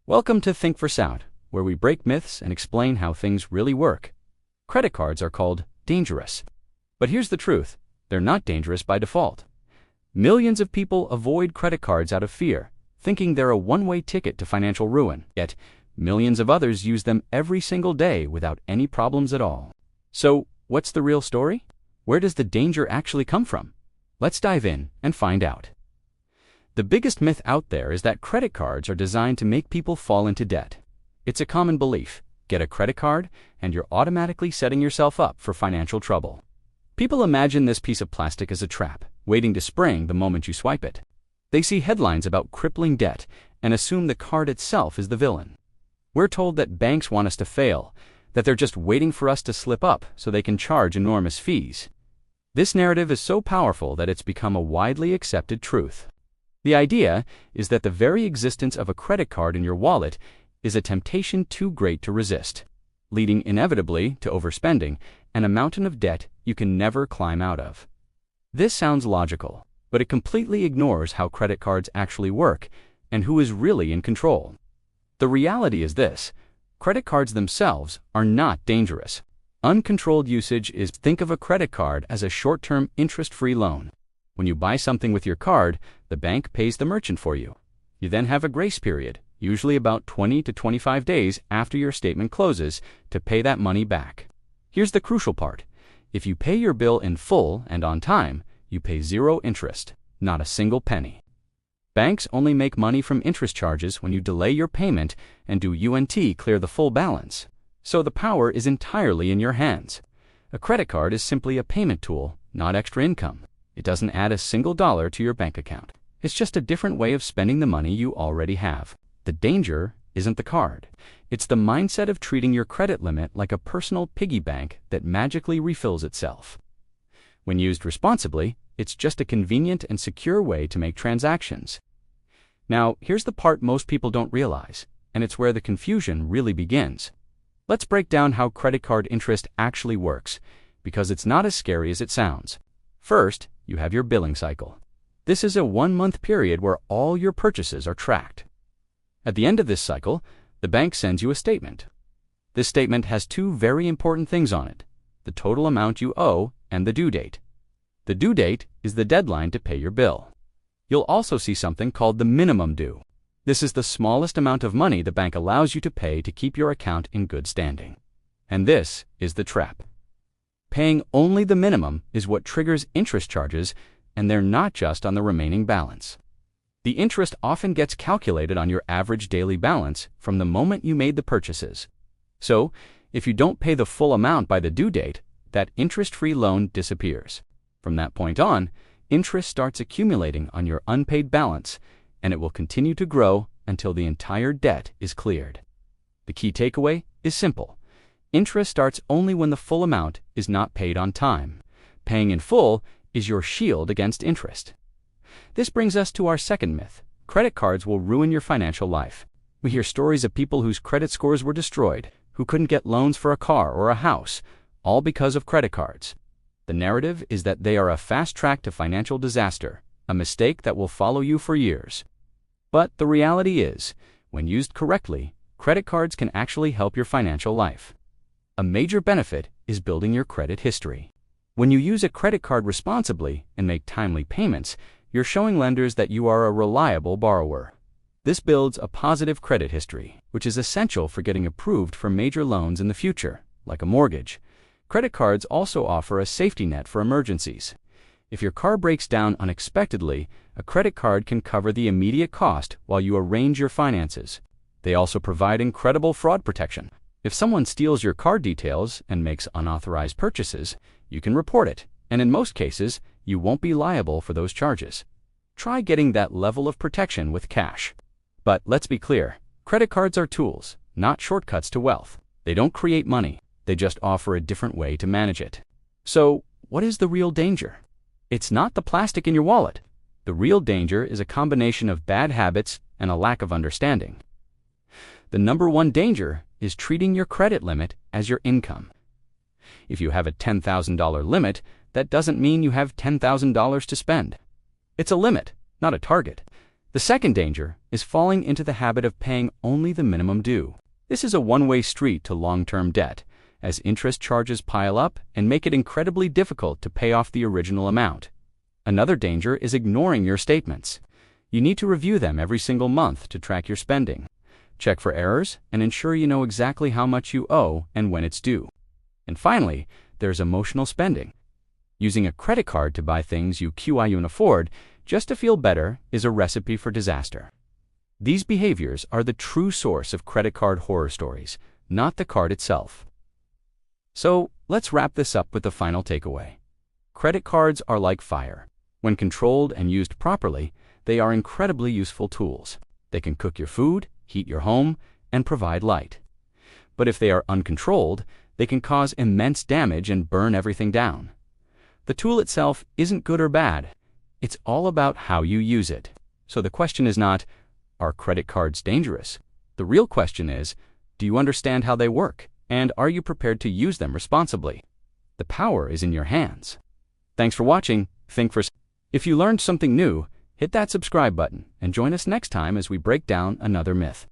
Welcome to ThinkVerse-out, where we break myths and explain how things really work. Credit cards are called dangerous. But here's the truth, they're not dangerous by default. Millions of people avoid credit cards out of fear, thinking they're a one-way ticket to financial ruin. Yet, millions of others use them every single day without any problems at all. So, what's the real story? Where does the danger actually come from? Let's dive in and find out. The biggest myth out there is that credit cards are designed to make people fall into debt. It's a common belief. Get a credit card, and you're automatically setting yourself up for financial trouble. People imagine this piece of plastic as a trap, waiting to spring the moment you swipe it. They see headlines about crippling debt and assume the card itself is the villain. We're told that banks want us to fail, that they're just waiting for us to slip up so they can charge enormous fees. This narrative is so powerful that it's become a widely accepted truth. The idea is that the very existence of a credit card in your wallet is a temptation too great to resist, leading inevitably to overspending and a mountain of debt you can never climb out of. This sounds logical, but it completely ignores how credit cards actually work and who is really in control. The reality is this: credit cards themselves are not dangerous. Uncontrolled usage is think of a credit card as a short-term interest-free loan. When you buy something with your card, the bank pays the merchant for you. You then have a grace period, usually about 20 to 25 days after your statement closes, to pay that money back. Here's the crucial part. If you pay your bill in full and on time, you pay zero interest, not a single penny. Banks only make money from interest charges when you delay your payment and do UNT clear the full balance. So the power is entirely in your hands. A credit card is simply a payment tool, not extra income. It doesn't add a single dollar to your bank account. It's just a different way of spending the money you already have. The danger isn't the card. It's the mindset of treating your credit limit like a personal piggy bank that magically refills itself. When used responsibly, it's just a convenient and secure way to make transactions. Now, here's the part most people don't realize, and it's where the confusion really begins. Let's break down how credit card interest actually works, because it's not as scary as it sounds. First, you have your billing cycle. This is a one-month period where all your purchases are tracked. At the end of this cycle, the bank sends you a statement. This statement has two very important things on it: the total amount you owe and the due date. The due date is the deadline to pay your bill. You'll also see something called the minimum due. This is the smallest amount of money the bank allows you to pay to keep your account in good standing. And this is the trap. Paying only the minimum is what triggers interest charges, and they're not just on the remaining balance. The interest often gets calculated on your average daily balance from the moment you made the purchases. So, if you don't pay the full amount by the due date, that interest-free loan disappears. From that point on, interest starts accumulating on your unpaid balance, and it will continue to grow until the entire debt is cleared. The key takeaway is simple. Interest starts only when the full amount is not paid on time. Paying in full is your shield against interest. This brings us to our second myth. Credit cards will ruin your financial life. We hear stories of people whose credit scores were destroyed, who couldn't get loans for a car or a house, all because of credit cards. The narrative is that they are a fast track to financial disaster, a mistake that will follow you for years. But the reality is, when used correctly, credit cards can actually help your financial life. A major benefit is building your credit history. When you use a credit card responsibly and make timely payments, you're showing lenders that you are a reliable borrower. This builds a positive credit history, which is essential for getting approved for major loans in the future, like a mortgage. Credit cards also offer a safety net for emergencies. If your car breaks down unexpectedly, a credit card can cover the immediate cost while you arrange your finances. They also provide incredible fraud protection. If someone steals your card details and makes unauthorized purchases, you can report it, and in most cases, you won't be liable for those charges. Try getting that level of protection with cash. But let's be clear, credit cards are tools, not shortcuts to wealth. They don't create money, they just offer a different way to manage it. So, what is the real danger? It's not the plastic in your wallet. The real danger is a combination of bad habits and a lack of understanding. The number one danger is treating your credit limit as your income. If you have a $10,000 limit, that doesn't mean you have $10,000 to spend. It's a limit, not a target. The second danger is falling into the habit of paying only the minimum due. This is a one-way street to long-term debt, as interest charges pile up and make it incredibly difficult to pay off the original amount. Another danger is ignoring your statements. You need to review them every single month to track your spending. Check for errors and ensure you know exactly how much you owe and when it's due. And finally, there's emotional spending. Using a credit card to buy things you can't afford just to feel better is a recipe for disaster. These behaviors are the true source of credit card horror stories, not the card itself. So, let's wrap this up with the final takeaway. Credit cards are like fire. When controlled and used properly, they are incredibly useful tools. They can cook your food, heat your home, and provide light. But if they are uncontrolled, they can cause immense damage and burn everything down. The tool itself isn't good or bad. It's all about how you use it. So the question is not, are credit cards dangerous? The real question is, do you understand how they work? And are you prepared to use them responsibly? The power is in your hands. Thanks for watching ThinkVerse. If you learned something new, hit that subscribe button and join us next time as we break down another myth.